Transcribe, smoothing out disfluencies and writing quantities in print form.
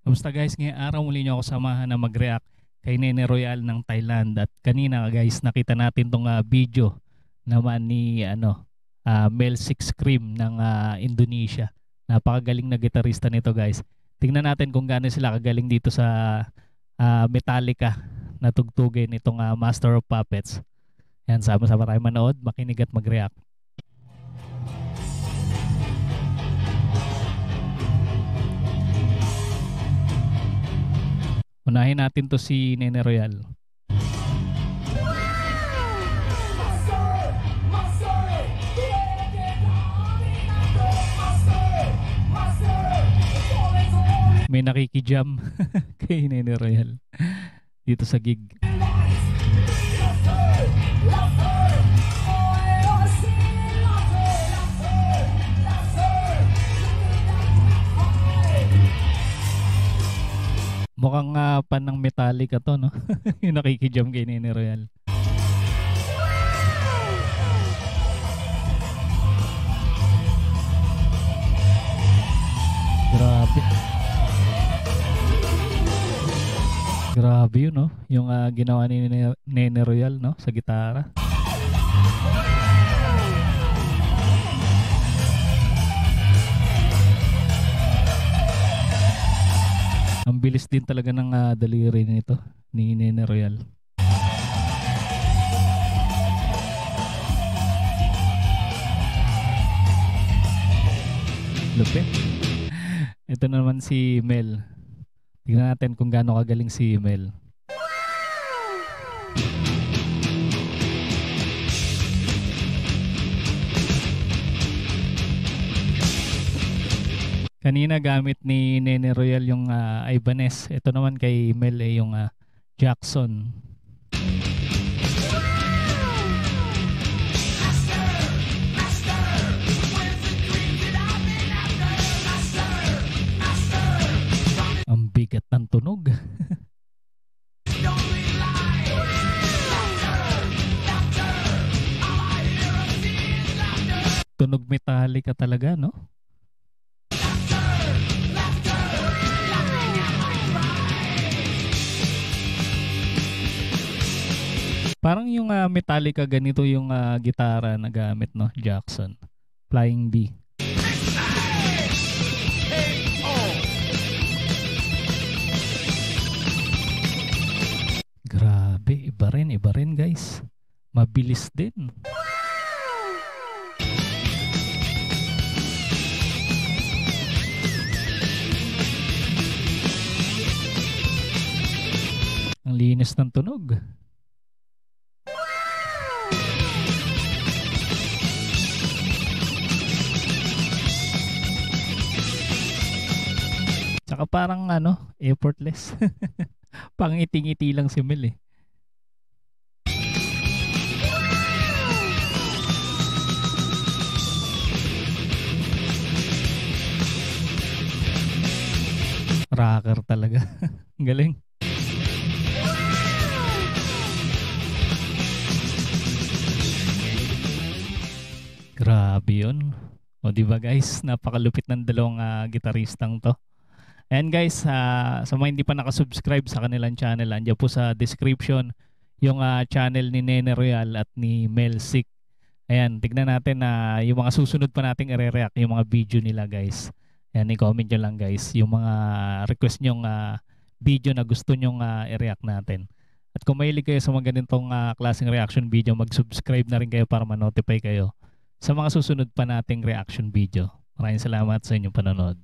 Kamusta guys? Ngayong araw muli nyo ako samahan na mag-react kay Nene Royal ng Thailand. At kanina guys, nakita natin tong video naman ni Mel Six Cream ng Indonesia. Napakagaling na gitarista nito guys. Tingnan natin kung gaano sila kagaling dito sa Metallica na tugtugin itong Master of Puppets. Yan, sama-sama tayo manood, makinig at mag-react. Unahin natin to si Nene Royal. May nakikijam kay Nene Royal dito sa gig. Mukhang pan ng Metallica to, no? Yung nakikijam kay Nene Royal. Grabe. Grabe yun, no? Yung ginawa ni Nene Royal, no? Sa gitara. Ang bilis din talaga ng daliri nito ni Nene Royal. Lupit. Ito naman si Mel. Tingnan natin kung gaano kagaling si Mel. Kanina gamit ni Nene Royal yung Ibanez. Ito naman kay Mel yung Jackson. Ang bigat ng tunog. Tunog Metallica talaga, no? Parang yung Metallica ganito yung gitara na gamit, no? Jackson. Flying B. Grabe, iba rin guys. Mabilis din. Ang linis ng tunog. Tsaka parang effortless. Pang ngiti-ngiti lang si Mel eh. Rocker talaga. Galing. Grabe yun. O diba guys, napakalupit ng dalawang gitaristang to. And guys, sa mga hindi pa nakasubscribe sa kanilang channel, andyan po sa description yung channel ni Nene Royal at ni Mel Six. Ayan, tignan natin na yung mga susunod pa nating i-react, yung mga video nila guys. Ayan, i-comment nyo lang guys yung mga request nyong video na gusto nyong i-react natin. At kung mahilig kayo sa mga ganitong klaseng reaction video, mag-subscribe na rin kayo para ma-notify kayo sa mga susunod pa nating reaction video. Maraming salamat sa inyong panonood.